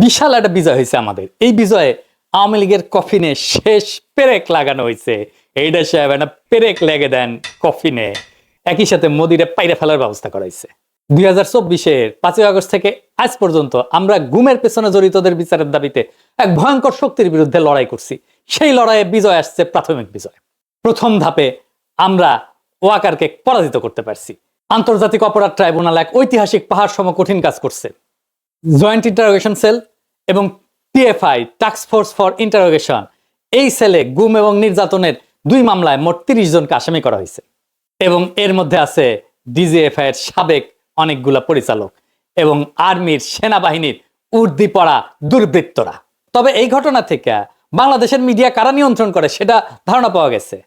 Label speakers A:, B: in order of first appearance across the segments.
A: বিশাল একটা বিজয় হয়েছে আমাদের। এই বিজয়ে আওয়ামী লীগের কফিনে শেষ পেরেক লাগানো হয়েছে। এইটা সাহেব একটা পেরেক লেগে দেন কফিনে, একই সাথে মোদিরে পাইরে ফেলার ব্যবস্থা করাইছে। 2024-এর 5ই আগস্ট থেকে আজ পর্যন্ত আমরা গুমের পেছনে জড়িতদের বিচারের দাবিতে এক ভয়ঙ্কর শক্তির বিরুদ্ধে লড়াই করছি। সেই লড়াইয়ে বিজয় আসছে, প্রাথমিক বিজয়। প্রথম ধাপে আমরা ওয়াকারকে পরাজিত করতে পারছি। আন্তর্জাতিক অপরাধ ট্রাইব্যুনাল এক ঐতিহাসিক পাহাড় সম কঠিন কাজ করছে। জয়েন্ট ইন্টারোগেশন সেল এবং TFI task force for interrogation, এই সেলে গুম এবং নির্যাতনের 2 মামলায় মোট 30 জনকে আসামি করা হয়েছে এবং এর মধ্যে আছে ডিজিএফআই এর সাবেক অনেকগুলা পরিচালক এবং আর্মির, সেনাবাহিনীর উর্দি পড়া দুর্বৃত্তরা। তবে এই ঘটনা থেকে বাংলাদেশের মিডিয়া কারা নিয়ন্ত্রণ করে সেটা ধারণা পাওয়া গেছে।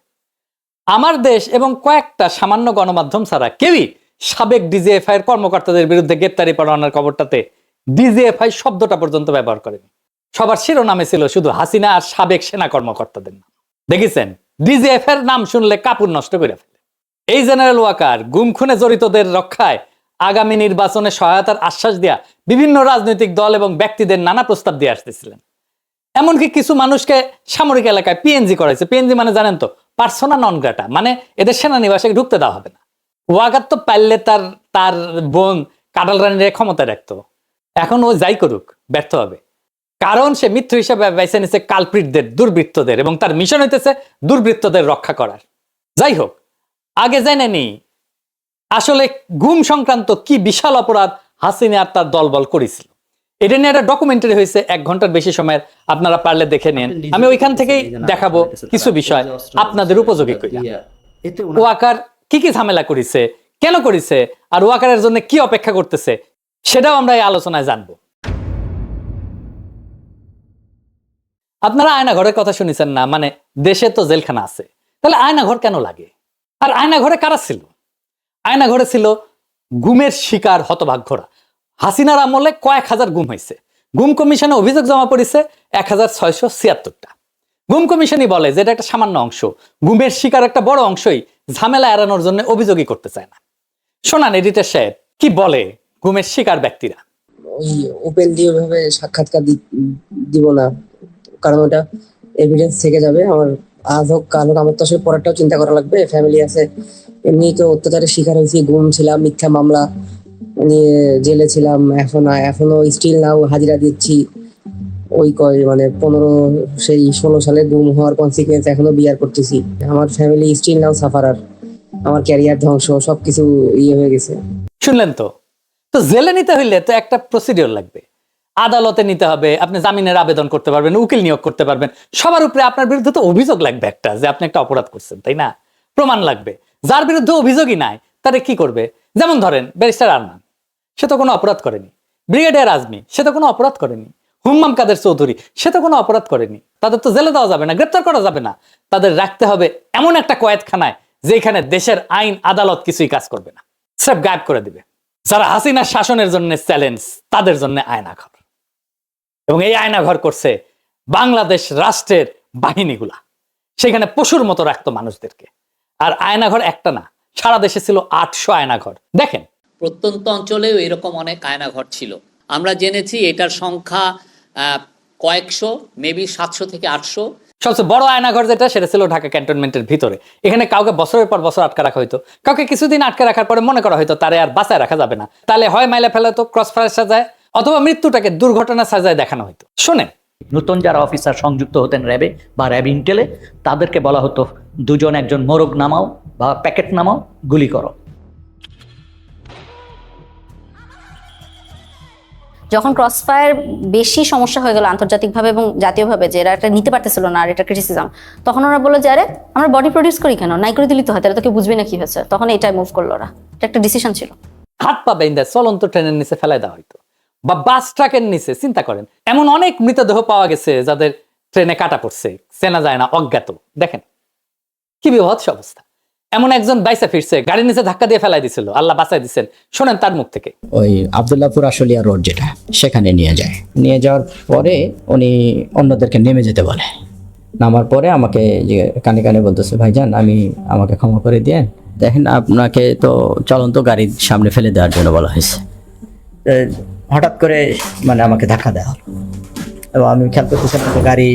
A: আমার দেশ এবং কয়েকটা সামান্য গণমাধ্যম ছাড়া কেউই সাবেক ডিজিএফআই এর কর্মকর্তাদের বিরুদ্ধে গ্রেপ্তারি পরোয়ানার খবরটাতে ডিজিএফআই শব্দটা পর্যন্ত ব্যবহার করেনি। সবার শিরোনামে ছিল শুধু হাসিনা আর সাবেক সেনা কর্মকর্তাদের নাম। দেখেছেন, ডিজিএফআই এর নাম শুনলে কাপড় নষ্ট করে ফেলে। এই জেনারেল ওয়াকার গুম খুনে জড়িতদের রক্ষায় আগামী নির্বাচনে সহায়তার আশ্বাস দেয়া বিভিন্ন রাজনৈতিক দল এবং ব্যক্তিদের নানা প্রস্তাব দিয়ে আসতেছিলেন। এমনকি কিছু মানুষকে সামরিক এলাকায় পিএনজি করাইছে। পিএনজি মানে জানেন তো, পার্সোনা নন গ্রাটা, মানে এদের সেনানিবাসে ঢুকতে দেওয়া হবে না। ওয়াকার তো পারলে তার বোন কাটাল রানীর ক্ষমতায় রাখতো। এখন ও যাই করুক, ব্যর্থ হবে। কারণ সে মৃত্যু হিসেবে বেছে নিছে কালপ্রিটদের, দুর্বৃত্তদের, এবং তার মিশন হইতেছে দুর্বৃত্তদের রক্ষা করার। যাই হোক, আগে জেনে নি আসলে গুম সংক্রান্ত কি বিশাল অপরাধ হাসিনা আর তার দলবল করেছিল। এটা নিয়ে একটা ডকুমেন্টারি হয়েছে 1 ঘন্টার বেশি সময়ের, আপনারা পারলে দেখে নেন। আমি ওইখান থেকেই দেখাবো কিছু বিষয় আপনাদের উপযোগী কইরা। ওয়াকার কি কি ঝামেলা করেছে, কেন করেছে, আর ওয়াকারের জন্য কি অপেক্ষা করতেছে, সেটাও আমরা এই আলোচনায় জানবো। আপনারা আয়নাঘরের কথা শুনেছেন না? মানে দেশে তো জেলখানা আছে, তাহলে আয়নাঘর কেন লাগে? আর আয়নাঘরে কারা ছিল? আয়নাঘরে ছিল গুমের শিকার হতভাগ্যরা। হাসিনার আমলে কয়েক হাজার গুম হয়েছে। গুম কমিশনে অভিযোগ জমা পড়েছে 1676টা। গুম কমিশনই বলে যে এটা একটা সামান্য অংশ, গুমের শিকার একটা বড় অংশই ঝামেলা এড়ানোর জন্য অভিযোগই করতে চায় না। শোনান এডিটর সাহেব কি বলে গুমের শিকার ব্যক্তিরা।
B: ওই ওপেনলি ওইভাবে সাক্ষাৎকার দিব না, কারণ ওটা এভিডেন্স থেকে যাবে। আমার আজ হোক কাল হোক আমার তো আসলে পরেরটাও চিন্তা করা লাগবে, ফ্যামিলি আছে। এমনি তো অত্যাচারের শিকার হয়েছি, গুম ছিলাম, মিথ্যা মামলা নিয়ে জেলে ছিলাম, এখনো স্টিল নাও হাজিরা দিচ্ছি। ওই 16 সালে গুম হওয়ার কনসিকুয়েন্স এখনো বিয়ার করতেছি। আমার ফ্যামিলি স্টিল নাও সাফারার, আমার ক্যারিয়ার ধ্বংস, সবকিছু হয়ে গেছে।
A: শুনলেন তো? তো জেলে নিতে হইলে তো একটা প্রসিডিওর লাগবে, আদালতে নিতে হবে, আপনি জামিনের আবেদন করতে পারবেন, উকিল নিয়োগ করতে পারবেন, সবার উপরে আপনার বিরুদ্ধে তো অভিযোগ লাগবে একটা, যে আপনি একটা অপরাধ করছেন, তাই না? প্রমাণ লাগবে। যার বিরুদ্ধে অভিযোগই নাই তারে কি করবে? যেমন ধরেন ব্যারিস্টার আরমান, সে তো কোনো অপরাধ করেনি। ব্রিগেডিয়ার আজমি, সে তো কোনো অপরাধ করেনি। হুম্মাম কাদের চৌধুরী, সে তো কোনো অপরাধ করেনি। তাদের তো জেলে দেওয়া যাবে না, গ্রেপ্তার করা যাবে না। তাদের রাখতে হবে এমন একটা কয়েদখানায় যেখানে দেশের আইন আদালত কিছুই কাজ করবে না, সব গায়েব করে দিবে। যারা হাসিনার শাসনের জন্য চ্যালেঞ্জ, তাদের জন্য আয়নাঘর। এবং এই আয়নাঘর করছে বাংলাদেশ রাষ্ট্রের বাহিনীগুলা। সেখানে পশুর মতো রাখতো মানুষদেরকে। আর আয়নাঘর একটা না, সারা দেশে ছিল 800 আয়নাঘর। দেখেন,
C: প্রত্যন্ত অঞ্চলেও এরকম অনেক আয়নাঘর ছিল। আমরা জেনেছি এটার সংখ্যা কয়েকশো, মেবি 700 থেকে 800।
A: সবচেয়ে বড় আয়নাঘর যেটা, সেটা ছিল ঢাকা ক্যান্টনমেন্টের ভিতরে। এখানে কাউকে বছরের পর বছর আটকে রাখা হইতো, কাউকে কিছুদিন আটকে রাখার পরে মনে করা হয়তো তারে আর বাঁচায় রাখা যাবে না, তাহলে হয় মাইলে ফেলা তো, ক্রস ফায়ার সাজায়, অথবা মৃত্যুটাকে দুর্ঘটনা সাজায় দেখানো হইতো। শোনেন,
D: নতুন যারা অফিসার সংযুক্ত হতেন র্যাবে বা র্যাব ইন্টেলে, তাদেরকে বলা হতো 2 জন 1 জন মোরগ নামাও বা প্যাকেট নামাও, গুলি করো।
E: যখন ক্রসফায়ার বেশি সমস্যা হয়ে গেল আন্তর্জাতিকভাবে এবং জাতীয়ভাবে, যে এরা এটা নিতে পারতেছিল না আর এটা ক্রিটিসিজম, তখন ওরা বললো যে আরে আমরা বডি প্রডিউস করি কেন, নাই করে দিলি তো হয়, তাহলে তোকে বুঝবি না কি হয়েছে। তখন এটাই মুভ করলো ওরা, এটা একটা ডিসিশন ছিল।
A: হাত পা বেঁধে চলন্ত ট্রেনের নিচে ফেলাই দেওয়া হইতো, বা বাস ট্রাকের নিচে। চিন্তা করেন, এমন অনেক মৃতদেহ পাওয়া গেছে যাদের ট্রেনে কাটা পড়ছে, চেনা যায় না, অজ্ঞাত। দেখেন কি বিভৎস অবস্থা। এমন একজন বাইসা ফিরছে, গাড়ির নিচে ধাক্কা দিয়ে ফেলাই দিছিল, আল্লাহ বাঁচাই দিচ্ছেন। শোনেন তার মুখ থেকে।
F: ওই আবদুল্লাহপুর আশুলিয়া রোড যেটা, সেখানে নিয়ে যায়। নিয়ে যাওয়ার পরে উনি অন্যদেরকে নেমে যেতে বলে। নামার পরে আমাকে যে কানে কানে বলতেছে, ভাইজান আমাকে ক্ষমা করে দিয়েন, দেখেন আপনাকে তো চলন্ত গাড়ির সামনে ফেলে দেওয়ার জন্য বলা হয়েছে। হঠাৎ করে মানে আমাকে ধাক্কা দেওয়া হলো এবং আমি খেয়াল করতেছিলাম যে গাড়ি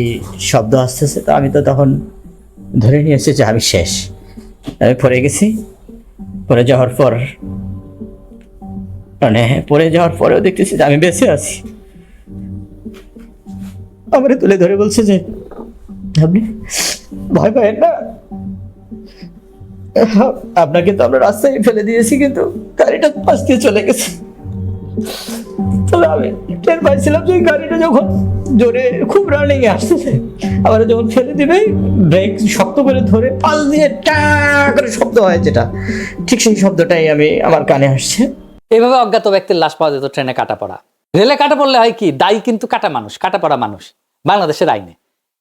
F: শব্দ আসতেছে, তো আমি তো তখন ধরে নিয়েছি যে আমি শেষ। আমি পড়ে গেছি। পড়ে যাওয়ার পর মানে পড়ে যাওয়ার পরেও দেখতেছি যে আমি বেঁচে আছি। আমার তুলে ধরে বলছে যে আপনি ভয় পাবেন না, আপনাকে তো আমরা রাস্তায় ফেলে দিয়েছি, কিন্তু গাড়িটা পাশ দিয়ে চলে গেছে। তবে আমি টের পাইছিলাম যে গাড়িটা যখন জোরে খুব রানিং এ আসতেছে, আবার যখন ফেলে দিবে ব্রেক শক্ত করে ধরে পাশ দিয়ে টা করে শব্দ হয়, যেটা ঠিক সেই শব্দটাই আমার কানে আসছে।
A: এইভাবে অজ্ঞাত ব্যক্তির লাশ পাওয়া যেত ট্রেনে কাটা পড়া। রেলে কাটা পড়লে হয় কি, দায়ী কিন্তু কাটা মানুষ, কাটা পড়া মানুষ বাংলাদেশের আইনে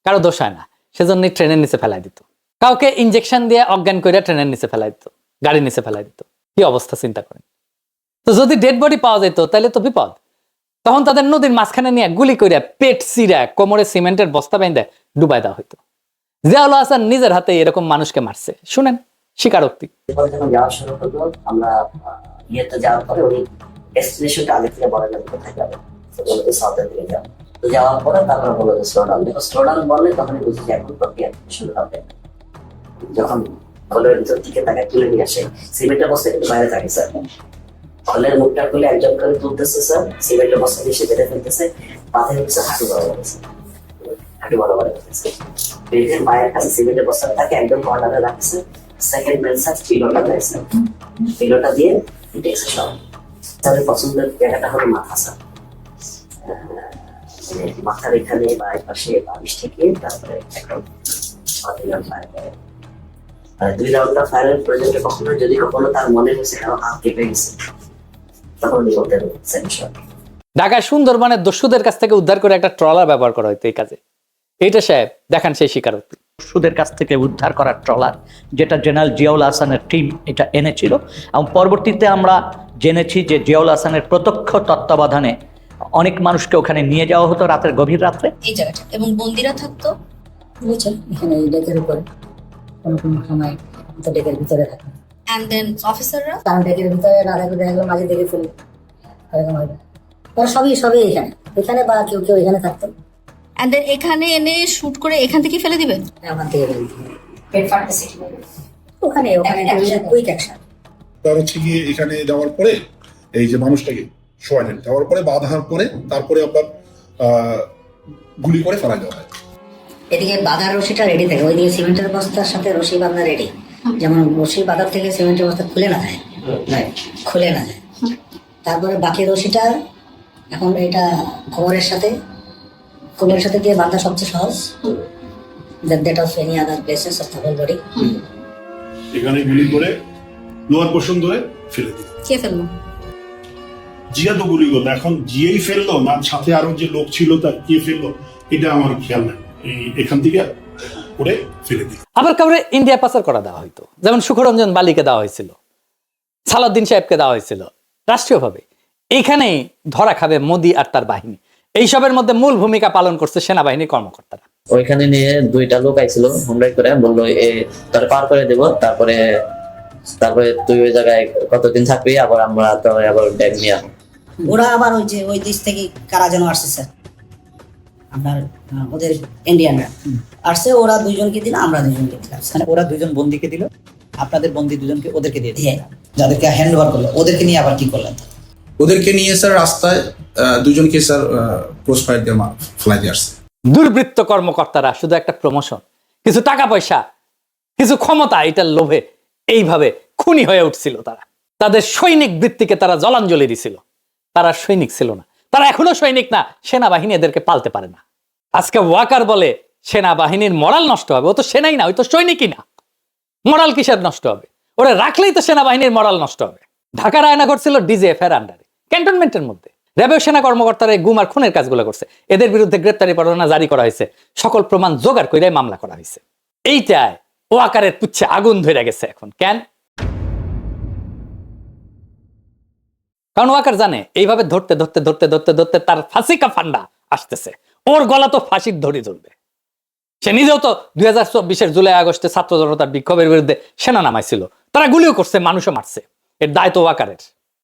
A: কারো দোষ হয় না, সেজন্যই ট্রেনের নিচে ফেলাই দিত। কাউকে ইনজেকশন দিয়ে অজ্ঞান করে ট্রেনের নিচে ফেলাই দিত, গাড়ির নিচে ফেলাই দিত। কি অবস্থা চিন্তা করেন। তো যদি ডেড বডি পাওয়া যেত তাহলে তো বিপদ। তখন তাদের নদীর মাঝখানে নিয়ে গুলি করে পেট চিরা কোমরে সিমেন্টের বস্তা বেঁধে ডুবাই দেওয়া হইতো। জিয়াউল হাসান নিজের হাতে এরকম মানুষকে মারছে, শুনেন স্বীকারোক্তি।
G: যখন যাওয়া শুরু করলো, আমরা ইয়েতে যাওয়ার পরে উনি ডেস্টিনেশনটা আগে থেকে বলে যাবে কোথায় যাবে, সাউথের দিকে যাবে। তো যাওয়ার পরে তারপরে বললো যে স্লো ডাউন। দেখো স্লো ডাউন বললে তখনই বুঝি যে এখন প্রক্রিয়া শুরু হবে। যখন কলের ভিতর থেকে তাকে তুলে নিয়ে আসে, সিমেন্টের বস্তা কিন্তু বাইরে থাকে স্যার, কলের মুখটা খুলে একজন করে তুলতেছে স্যার, সিমেন্টের বস্তা দিয়ে সে বেঁধে ফেলতেছে, মাথায় হচ্ছে হাঁটু বরাবর আছে, হাঁটু বরাবর আছে। বেঁধে মায়ের কাছে সিমেন্টের বস্তা তাকে একদম কর্নারে রাখছে। সেকেন্ড ম্যান স্যার পিলোটা দিয়েছে, পিলোটা দিয়ে দেখছে সব। তাদের পছন্দের জায়গাটা হলো মাথা স্যার, মাথার এখানে বা পাশে বালিশ থেকে তারপরে একটা 6 রাউন্ড ফায়ার করে। আর 2 রাউন্ডটা ফায়ারের প্রয়োজনে কখনো যদি কখনো তার মনে হয়েছে কারো হাত কেঁপে গেছে, তখন উনি বলতেন সেন্সর।
A: ঢাকার সুন্দরবনের দস্যুদের কাছ থেকে উদ্ধার করে একটা ট্রলার ব্যবহার করা হইতো এই কাজে। এইটা সাহেব দেখান সেই স্বীকারোক্তি।
D: সুদের কাছ থেকে উদ্ধার করা ট্রলার, যেটা জেনারেল জিয়াউল হাসানের টিম এটা এনেছিল, এবং পরবর্তীতে আমরা জেনেছি যে জিয়াউল হাসানের প্রত্যক্ষ তত্ত্বাবধানে অনেক মানুষকে ওখানে নিয়ে যাওয়া হতো রাতের গভীর রাত্রে।
E: এই জায়গাটা এবং বন্দিরা থাকতো
B: বুঝছেন, এখানে এই ডেকের উপরে কোনো কোনো সময় তো ডেকের ভিতরে থাকে,
E: এন্ড দেন অফিসাররা
B: কারণ ডেকের ভিতরে না থাকলে দেখা গেলো মাঝে দেখে ফেলি, এরকম হবে। ওরা সবই সবই এখানে এখানে বা কেউ কেউ এখানে থাকতো,
E: এন্ড দেন এখানে এনে শুট করে এখান থেকে ফেলে দিবে।
B: ওখান থেকে পেট ফাটতেছে ওখানে ওখানে কুইক অ্যাকশন।
H: তার হচ্ছে গিয়ে এখানে যাওয়ার পরে এই যে মানুষটাকে শোয়ালেন, যাওয়ার পরে বাঁধার পরে তারপরে আপনার গুলি করে ফেলা যাওয়া হয়।
B: এদিকে বাঁধার রশিটা রেডি থাকে, ওইদিকে সিমেন্টের বস্তার সাথে রশি বাঁধা রেডি, যেমন রশি বাঁধার থেকে সিমেন্টের বস্তা খুলে না যায়, খুলে না যায়। তারপরে বাকি রশিটা এখন এটা কোমরের সাথে দিয়ে বাঁধা সবচেয়ে সহজ, that of any other places of the whole body.
H: এখানে গুলি করে লোয়ার পোর্শন ধরে ফেলে দিল।
E: কে ফেললো?
H: জিয়া তো গুলি করলো, এখন জিয়েই ফেললো না সাথে আরো যে লোক ছিল তার কে ফেললো এটা আমার খেয়াল নাই, এখান থেকে করে ফেলে দিল।
A: আবার কাউরে ইন্ডিয়া পাচার করা দেওয়া হইতো, যেমন সুখরঞ্জন বালিকে দেওয়া হয়েছিল, সালাউদ্দিন সাহেবকে দেওয়া হয়েছিল রাষ্ট্রীয়ভাবে। এইখানে ধরা খাবে মোদি আর তার বাহিনী। এইসবের মধ্যে মূল ভূমিকা পালন করছে সেনাবাহিনীর কর্মকর্তারা।
G: ওইখানে নিয়ে 2টা লোক আইছিল, হুমড়াই করে বললো তোর পার করে দেব, তারপরে তুই ওই জায়গায় কতদিন থাকবি, আবার আমরা তো আবার ব্যাগ নিয়ে আসবো।
B: ওরা আবার ওই যে ওই দেশ থেকে কারা যেন আসছে স্যার, আপনার ওদের ইন্ডিয়ানরা আসছে, ওরা 2জনকে দিল, আমরা 2জনকে দিলাম।
I: মানে ওরা 2জন বন্দিকে দিল, আপনাদের বন্দি 2জনকে ওদেরকে দিয়ে দিল, যাদেরকে হ্যান্ড ওভার করলো ওদেরকে নিয়ে আবার কি করলেন?
J: ওদেরকে নিয়ে স্যার রাস্তায় 2জনকে স্যার ক্রস ফায়ার দিয়ে ফেলাই দিয়ে আসছে।
A: দুর্বৃত্ত কর্মকর্তারা শুধু একটা প্রমোশন, কিছু টাকা পয়সা, কিছু ক্ষমতা, এটার লোভে এইভাবে খুনি হয়ে উঠছিল তারা। তাদের সৈনিক বৃত্তিকে তারা জলাঞ্জলি দিছিল। তারা সৈনিক ছিল না, তারা এখনো সৈনিক না, সেনাবাহিনী এদেরকে পালতে পারে না। আজকে ওয়াকার বলে সেনাবাহিনীর মরাল নষ্ট হবে, ও তো সেনাই না, ওই তো সৈনিকই না, মরাল কিসের নষ্ট হবে? ওরা রাখলেই তো সেনাবাহিনীর মরাল নষ্ট হবে। ঢাকার আয়না ঘটছিল ডিজিএফ এর আন্ডারে, ক্যান্টনমেন্টের মধ্যে। র্যাবের সেনা কর্মকর্তারা গুম আর খুনের কাজগুলো করছে, এদের বিরুদ্ধে গ্রেপ্তারি পরোয়ানা জারি করা হয়েছে, সকল প্রমাণ জোগাড় করে মামলা করা হয়েছে। এইটায় ওয়াকারের পুচ্ছে আগুন ধরে গেছে এখন। কেন? কারণ ওয়াকার জানে এইভাবে ধরতে ধরতে ধরতে ধরতে ধরতে তার ফাঁসি কা ফান্ডা আসতেছে, ওর গলা তো ফাঁসির ধরি ধরবে। সে নিজেও তো 2024 জুলাই আগস্টে ছাত্র জনতার বিক্ষোভের বিরুদ্ধে সেনা নামাইছিল, তারা গুলিও করছে, মানুষও মারছে, এর দায় তো ওয়াকারের।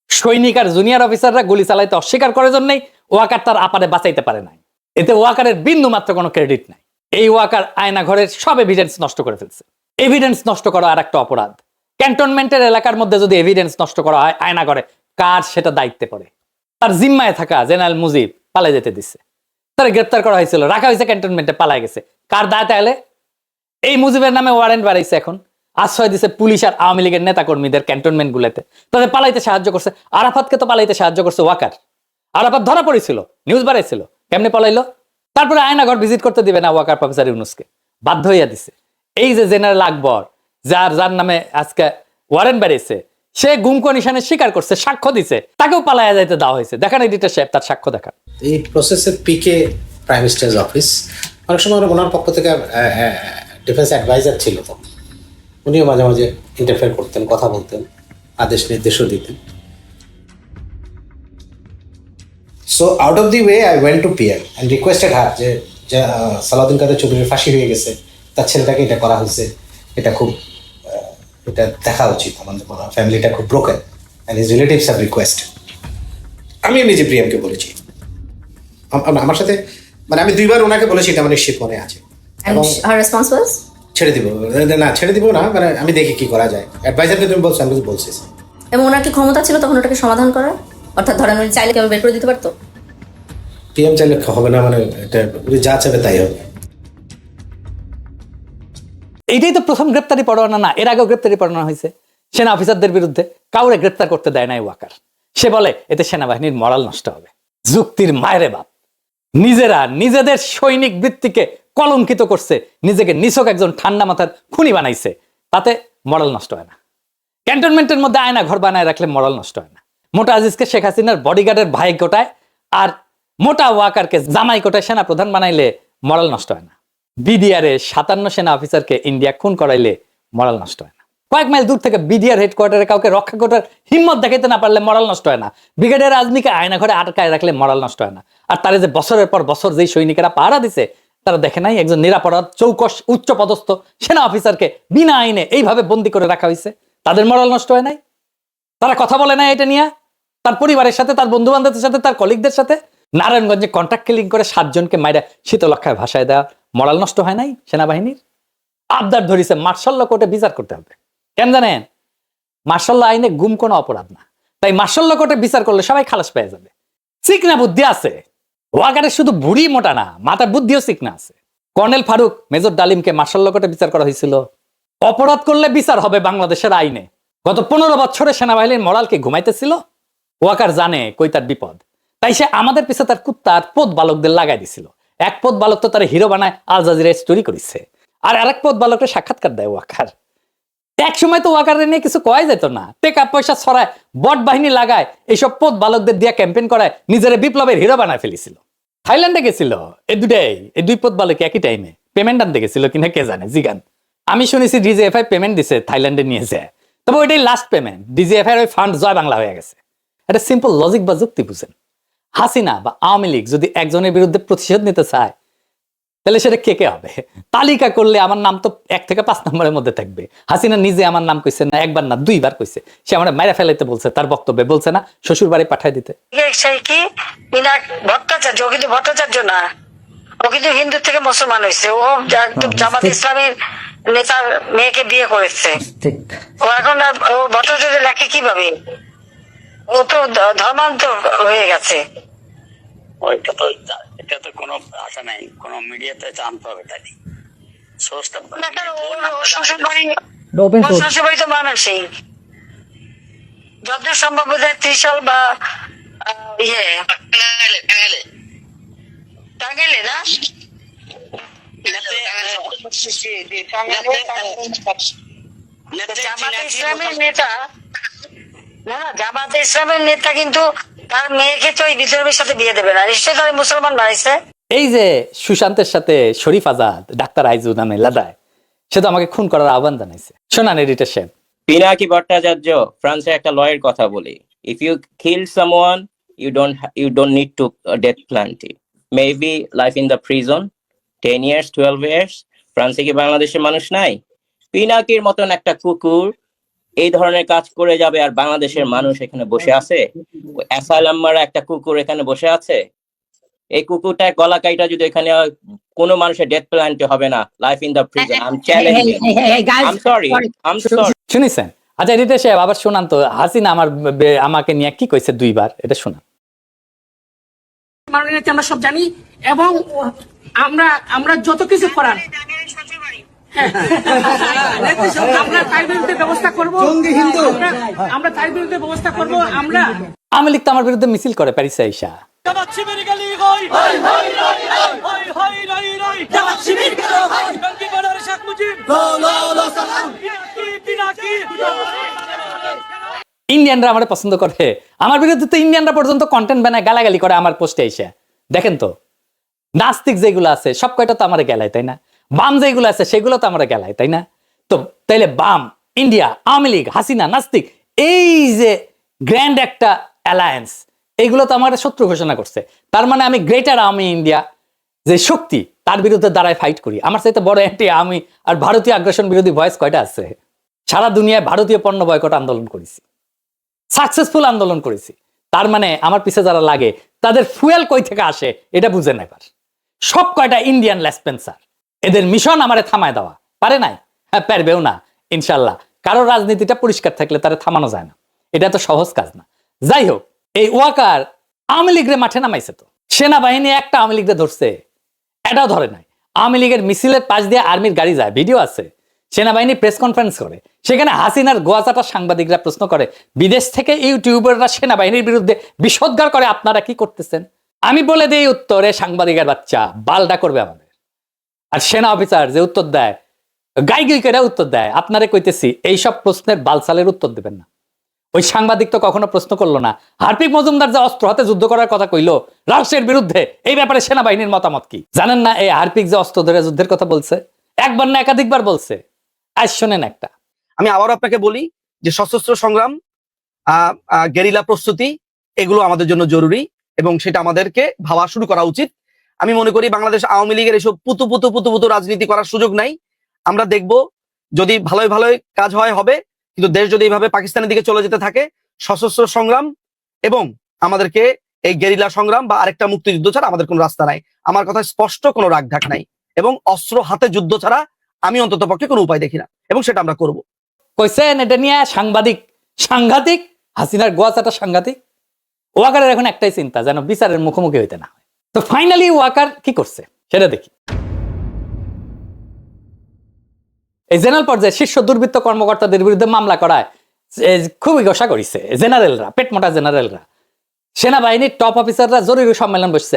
A: সৈনিক আর জুনিয়র অফিসাররা গুলি চালাইতে অস্বীকার করার জন্যই ওয়াকার তার আপারে বাঁচাইতে পারে নাই। এতে ওয়াকারের বিন্দু মাত্র কোনো ক্রেডিট নাই। এই ওয়াকার আয়না ঘরের সব এভিডেন্স নষ্ট করে ফেলছে। এভিডেন্স নষ্ট করা আর একটা অপরাধ। ক্যান্টনমেন্টের এলাকার মধ্যে যদি এভিডেন্স নষ্ট করা হয় আয়না ঘরে, কার সেটা দায়িত্বে পড়ে? তার জিম্মায় থাকা জেনারেল মুজিব পালাই যেতে দিচ্ছে, তারা গ্রেপ্তার করা হয়েছিল, রাখা হয়েছে ক্যান্টনমেন্টে, পালাই গেছে। কার দায় তাহলে? এই মুজিবের নামে ওয়ারেন্ট বাড়াইছে, এখন আশ্রয় দিচ্ছে পুলিশ আর আওয়ামী লীগের নেতা কর্মীদের ক্যান্টনমেন্ট গুলোতে, তাদের পালাইতে সাহায্য করছে। আরাফাতকে তো পালাইতে সাহায্য করছে ওয়াকার। আরাফাত ধরা পড়েছিল, নিউজ বাড়াইছিল, কেমনে পালাইলো? তারপরে আয়নাঘর ভিজিট করতে দিবে না ওয়াকার প্রফেসর ইউনুসকে, বাধ্য হইয়া দিছে। এই যে জেনারেল আকবর, যার নামে আজকে ওয়ারেন্ট বাড়িয়েছে, সে গুম কমিশনে স্বীকার করছে, সাক্ষ্য দিছে, তাকেও পালাইয়া যাইতে দেওয়া হয়েছে। দেখেন এডিটর সাহেব তার সাক্ষ্য দেখান।
K: এই প্রসেসের পিকে প্রাইম মিনিস্টার্স অফিস, অনেক সময় ওনার পক্ষ থেকে ডিফেন্স অ্যাডভাইজার ছিল, তো উনিও মাঝে মাঝে ইন্টারফেয়ার করতেন, কথা বলতেন, আদেশ নির্দেশও দিতেন। So out of the way I went to PM and requested হার যে সালাউদ্দিন কাদের চৌধুরীর ফাঁসি হয়ে গেছে, তার ছেলেটাকে এটা করা হয়েছে, এটা খুব এটা দেখা উচিত, আমাদের ফ্যামিলিটা খুব broken and his relatives have requested. আমি নিজে প্রিয়ামকে বলেছি, আমার সাথে মানে আমি 2 বার ওনাকে বলেছি, এটা আমার নিশ্চিত মনে আছে। এবং
E: her response was
K: ছেড়ে দিব না, ছেড়ে দিব না, মানে আমি দেখি কি করা যায়। অ্যাডভাইজারকে তুমি বলছো, আমি বলছি।
E: এবং ওনার কি ক্ষমতা ছিল তখন ওটাকে সমাধান করার? অর্থাৎ ধরেন উনি চাইলে কেউ বের করে দিতে পারতো?
K: পিএম চাইলে হবে না, মানে এটা উনি যা চাবে তাই হবে।
A: এইটাই তো প্রথম গ্রেপ্তারি পরোয়ানা না, এর আগেও গ্রেপ্তারি পরোয়ানা হয়েছে সেনা অফিসারদের বিরুদ্ধে, কাউরে গ্রেপ্তার করতে দেয় নাই ওয়াকার। সে বলে এতে সেনাবাহিনীর মরাল নষ্ট হবে। যুক্তির মায়েরে বাপ, নিজেরা নিজেদের সৈনিক বৃত্তিকে কলঙ্কিত করছে, নিজেকে নিছক একজন ঠান্ডা মাথার খুনি বানাইছে, তাতে মরাল নষ্ট হয় না। ক্যান্টনমেন্টের মধ্যে আয়না ঘর বানায় রাখলে মরাল নষ্ট হয় না। মোটা আজিজকে শেখ হাসিনার বডিগার্ডের ভাই কোটায় আর মোটা ওয়াকারকে জামাই কোটায় সেনা প্রধান বানাইলে মরাল নষ্ট হয় না। বিডিআরে 57 সেনা অফিসারকে ইন্ডিয়া খুন করাইলে মরাল নষ্ট হয় না। কয়েক মাইল দূর থেকে বিডিআর হেডকোয়ার্টারে কাউকে রক্ষা করার হিম্মত দেখাইতে না পারলে মরাল নষ্ট হয় না। ব্রিগেডিয়ার আজমিকে আয়না ঘরে আটকায় রাখলে মরাল নষ্ট হয় না। আর তারা যে বছরের পর বছর যেই সৈনিকেরা পাহারা দিছে, তারা দেখে নাই একজন নিরাপরাধ চৌকস উচ্চ পদস্থ সেনা অফিসারকে বিনা আইনে এইভাবে বন্দি করে রাখা হয়েছে, তাদের মরাল নষ্ট হয় নাই? তারা কথা বলে না এটা নিয়ে তার পরিবারের সাথে, তার বন্ধু বান্ধবের সাথে, তার কলিগদের সাথে? নারায়ণগঞ্জে কন্ট্রাক্ট কিলিং করে 7 জনকে মাইরা শীতলক্ষায় ভাসায় দেওয়া মরাল নষ্ট হয় নাই সেনাবাহিনীর? আবদার ধরিছে মার্শাল ল কোর্টে বিচার করতে হবে। কেন জানেন? মার্শাল ল আইনে গুম কোনো অপরাধ না, তাই মার্শাল ল কোর্টে বিচার করলে সবাই খালাস পেয়ে যাবে। চিকনা বুদ্ধি আছে ওয়াকারের, শুধু বুড়ি মোটা না, মাথার বুদ্ধিও চিকনা আছে। কর্নেল ফারুক, মেজর ডালিমকে মার্শাল ল কোর্টে বিচার করা হয়েছিল। অপরাধ করলে বিচার হবে বাংলাদেশের আইনে। গত 15 বছরে সেনাবাহিনীর মরালকে ঘুমাইতেছিল। ওয়াকার জানে কই তার বিপদ, তাই সে আমাদের পিছে তার কুত্তা আর পোত বালকদের লাগাই দিছিল। এক পোত বালক তো তার হিরো বানায় আল জাজিরায় স্টোরি করেছে, আর আরেক পোত বালকের সাক্ষাৎকার দেয় ওয়াকার। এক সময় তো ওয়াকারের নিয়ে কিছু কয়া যেত না, টেকা পয়সা ছড়ায়, বট বাহিনী লাগায়, এইসব পোত বালকদের দিয়ে ক্যাম্পেইন করায় নিজের বিপ্লবের হিরো বানায় ফেলেছিল। থাইল্যান্ডে গেছিল এই 2 পোত বালক একই টাইমে। পেমেন্ট আনতে গেছিল কিনা কে জানে, জিগান। আমি শুনেছি ডিজিএফআই পেমেন্ট দিছে থাইল্যান্ডে নিয়ে যায়, তবে ওইটাই লাস্ট পেমেন্ট। ডিজিএফআই ওই ফান্ড জয় বাংলা হয়ে গেছে। এটা সিম্পল লজিক বা যুক্তি বুঝেন। হাসিনা বা আওয়ামী লীগ যদি একজনের বিরুদ্ধে প্রতিশোধ নিতে চায়, তাহলে সেটা কে কে হবে? তালিকা করলে আমার নাম তো 1 থেকে 5 নম্বরের মধ্যে থাকবে। হাসিনা নিজে আমার নাম কইছে না, 1 বার না 2 বার কইছে। সে আমার মাইরা ফেলাইতে বলছে, তার বক্তব্যে বলছে না শ্বশুর বাড়ি পাঠাই দিতে।
L: ভট্টাচার্য, ও কিন্তু ভট্টাচার্য না, ও কিন্তু হিন্দু থেকে মুসলমান হয়েছে। ও জামাত ইসলামের নেতার মেয়েকে বিয়ে করেছে। ও এখন ও ভট্টাচার্য লেখে কিভাবে? ও তো ধর্মান্তর হয়ে গেছে।
G: ওইটা তো, এটা তো কোনো আশা নাই, কোনো মিডিয়াতে জানতে হবে তাই
L: শ্বশুরবাড়ি তো মানুষই যত সম্ভব 30 বা টাঙ্গাইলে না, জামাতে ইসলামের নেতা না, জামাতে ইসলামের নেতা কিন্তু তার মেয়েকে তো এই বিধর্মীর সাথে বিয়ে দেবে না, নিশ্চয়ই তার মুসলমান বানাইছে।
A: এই যে সুশান্তের সাথে শরীফ আজাদ, ডাক্তার আইজু নামে লাদায়, সে তো আমাকে খুন করার আহ্বান জানাইছে। শোনান এডিটর সাহেব।
M: পিনাকি ভট্টাচার্য ফ্রান্সের একটা লয়ের কথা বলি, if you kill someone you don't need to death penalty, maybe life in the prison 10 years 12 years। ফ্রান্সে কি বাংলাদেশের মানুষ নাই? পিনাকির মতন একটা কুকুর এই ধরনের কাজ করে যাবে আর বাংলাদেশের মানুষ এখানে বসে আছে? অ্যাসাইলাম মারা একটা কুকুর এখানে বসে আছে, এই কুকুরটা গলা কাইটা যদি এখানে কোনো মানুষের ডেথ পেনাল্টি হবে না, life in the prison. I am challenging, I am sorry.
A: শুনিছেন? আচ্ছা এডিটর সাহেব আবার শোনান তো, হাসিনা আমাকে নিয়ে কি কইছে 2 বার, এটা শোনান।
L: আমরা সব জানি এবং আমরা যত কিছু করার আমরা তার বিরুদ্ধে ব্যবস্থা করবো, আমরা তার বিরুদ্ধে ব্যবস্থা করবো। আমরা
A: আওয়ামী লীগ তো আমার বিরুদ্ধে মিছিল করে প্যারিসে আইসা। ইন্ডিয়ানরা আমার পছন্দ করে, আমার বিরুদ্ধে তো ইন্ডিয়ানরা পর্যন্ত কন্টেন্ট বানায় গালাগালি করে আমার পোস্টে এসে। দেখেন তো, নাস্তিক যেগুলো আছে সব কয়টা তো আমার গেলায়, তাই না? বাম যেগুলো আছে সেগুলো তো আমার গেলায়, তাই না? তো তাইলে বাম, ইন্ডিয়া, আওয়ামী লীগ, হাসিনা, নাস্তিক, এই যে গ্র্যান্ড একটা অ্যালায়েন্স, এগুলো তো আমার শত্রু ঘোষণা করছে। তার মানে আমি গ্রেটার আওয়ামী ইন্ডিয়া যে শক্তি, তার বিরুদ্ধে দাঁড়ায় ফাইট করি। আমার চাইতে বড় একটি আমি আর ভারতীয় আগ্রাসন বিরোধী ভয়েস কয়টা আছে? সারা দুনিয়ায় ভারতীয় পণ্য বয়কট আন্দোলন করেছি, সাকসেসফুল আন্দোলন করেছি। তার মানে আমার পিছে যারা লাগে তাদের ফুয়েল কই থেকে আসে এটা বুঝে না। এবার সব কয়টা ইন্ডিয়ান লেসপেন্সার, এদের মিশন আমারে থামায় দেওয়া পারে নাই, হ্যাঁ পারবেও না ইনশাল্লাহ। কারো রাজনীতিটা পরিষ্কার থাকলে তারা থামানো যায় না, এটা তো সহজ কাজ না। যাই হোক, এই ওয়াকার আওয়ামী লীগের মাঠে নামাইছে, তো সেনাবাহিনী একটা আওয়ামী লীগরে ধরছে, এটাও ধরে নাই। আওয়ামী লীগের মিছিলের পাশ দিয়ে আর্মির গাড়ি যায়, ভিডিও আছে। সেনাবাহিনী প্রেস কনফারেন্স করে, সেখানে হাসিনার গোয়াচাটা সাংবাদিকরা প্রশ্ন করে, বিদেশ থেকে ইউটিউবাররা সেনাবাহিনীর বিরুদ্ধে বিষোদ্গার করে, আপনারা কি করতেছেন? আমি বলে দিই উত্তরে, সাংবাদিকের বাচ্চা বালটা করবে আমাদের। আর সেনা অফিসার যে উত্তর দেয়, গাই করে উত্তর দেয়, আপনারে কইতেছি এইসব প্রশ্নের বালসালের উত্তর দেবেন না। ওই সাংবাদিক তো কখনো প্রশ্ন করলো না হার্পিক মজুমদার যে অস্ত্র হাতে যুদ্ধ করার কথা কইলো রাষ্ট্রের বিরুদ্ধে, এই ব্যাপারে সেনাবাহিনীর মতামত কি জানেন না? এই হার্পিক যে অস্ত্র ধরে যুদ্ধের কথা বলছে, একবার না একাধিকবার বলছে। আজ শোনেন একটা,
N: আমি আবারও আপনাকে বলি যে সশস্ত্র সংগ্রাম, গেরিলা প্রস্তুতি, এগুলো আমাদের জন্য জরুরি এবং সেটা আমাদেরকে ভাবা শুরু করা উচিত। আমি মনে করি বাংলাদেশ আওয়ামী লীগের এসব পুতু রাজনীতি করার সুযোগ নাই। আমরা দেখব যদি ভালোই কাজ হয় হবে, কিন্তু দেশ যদি এইভাবে পাকিস্তানের দিকে চলে যেতে থাকে, সশস্ত্র সংগ্রাম এবং আমাদেরকে এই গেরিলা সংগ্রাম বা আরেকটা মুক্তিযুদ্ধ ছাড়া আমাদের কোনো রাস্তা নাই। আমার কথা স্পষ্ট, কোনো রাগঢাক নাই এবং অস্ত্র হাতে যুদ্ধ ছাড়া আমি অন্তত পক্ষে কোনো উপায় দেখি না এবং সেটা আমরা করব।
A: কইছেন এটা নিয়ে সাংঘাতিক হাসিনার গোয়াচাটা সাংঘাতিক। ওয়াকারের এখন একটাই চিন্তা, যেন বিচারের মুখোমুখি হইতে না হয়। তো ফাইনালি ওয়াকার কি করছে সেটা দেখি। এই জেনারেল পর্যায়ে শীর্ষ দুর্বৃত্ত কর্মকর্তাদের বিরুদ্ধে মামলা করায় খুবই ঘোষা করেছে জেনারেলরা, পেটমোটা জেনারেলরা। সেনাবাহিনীর টপ অফিসাররা জরুরি সম্মেলন বসছে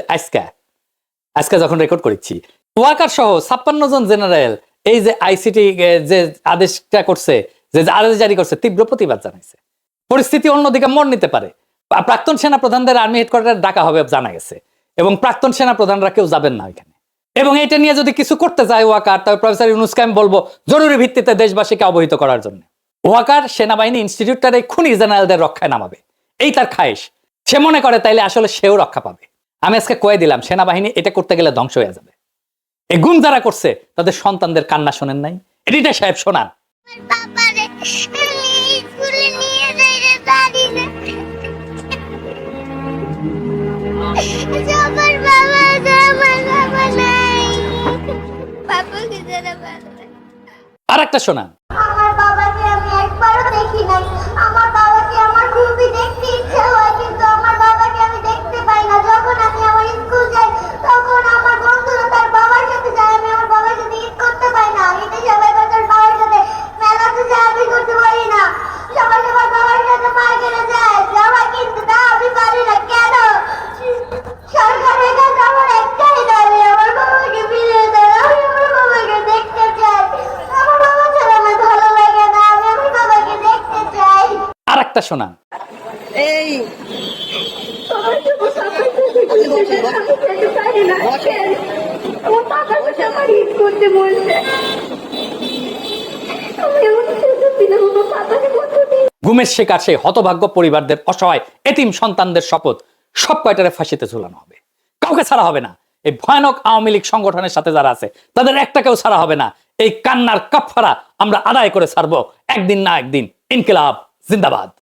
A: আজকে যখন রেকর্ড করেছি। ওয়াকার সহ 56 জন জেনারেল এই যে আইসিটি যে আদেশটা করছে, যে আদেশ জারি করছে, তীব্র প্রতিবাদ জানাইছে। পরিস্থিতি অন্যদিকে মোড় নিতে পারে। প্রাক্তন সেনা প্রধানদের আর্মি হেডকোয়ার্টার ডাকা হবে জানা গেছে এবং প্রাক্তন সেনা প্রধানরা কেউ যাবেন না ওইখানে। এবং এটা নিয়ে যদি কিছু করতে যায় ওয়াকার, তবে প্রফেসর ইউনূসকে আমি বলবো জরুরি ভিত্তিতে দেশবাসীকে অবহিত করার জন্য। ওয়াকার সেনাবাহিনী ইনস্টিটিউটটার এই খুনি জেনারেলদের রক্ষায় নামাবে, এই তার খায়েশ। সে মনে করে তাইলে আসলে সেও রক্ষা পাবে। আমি আজকে কয়ে দিলাম, সেনাবাহিনী এটা করতে গেলে ধ্বংস হয়ে যাবে। এই গুম যারা করছে তাদের সন্তানদের কান্না শোনেন নাই? এডিটর সাহেব শোনান। আর একটা শোনান।
O: আমার বাবাকে আমি একবারও দেখি নাই। আমার বাবাকে আমার খুবই দেখতে ইচ্ছা হয়, কিন্তু আমার বাবাকে আমি দেখতে পাই না। যখন আমি আমার স্কুল যাই তখন আমার বন্ধুরা তার বাবার সাথে যায়, আমি আমার বাবার সাথে ঈদ করতে পাই না। ঈদে সবাই তার বাবার সাথে মেলাতে যায়, আমি করতে পারি না। সবাই সবার বাবার সাথে মার্কেটে যায়, জামা কিনতে, তা আমি পারি না। কেন? সরকারের কাছে আমার একটাই দাবি, আমার বাবাকে ফিরিয়ে দেয়। আমি আমার বাবাকে দেখতে চাই। আমার বাবা ছাড়া আমার ভালো লাগে না, আমি আমার বাবাকে দেখতে চাই।
A: আর একটা শোনান।
O: এই
A: গুমের শিকার সেই হতভাগ্য পরিবারদের, অসহায় এতিম সন্তানদের শপথ সব কয়টারে ফাঁসিতে ঝুলানো হবে, কাউকে ছাড়া হবে না। এই ভয়ানক আওয়ামী লীগ সংগঠনের সাথে যারা আছে তাদের একটাকেও ছাড়া হবে না। এই কান্নার কাফারা আমরা আদায় করে ছাড়বো একদিন না একদিন ইনকিলাব জিন্দাবাদ।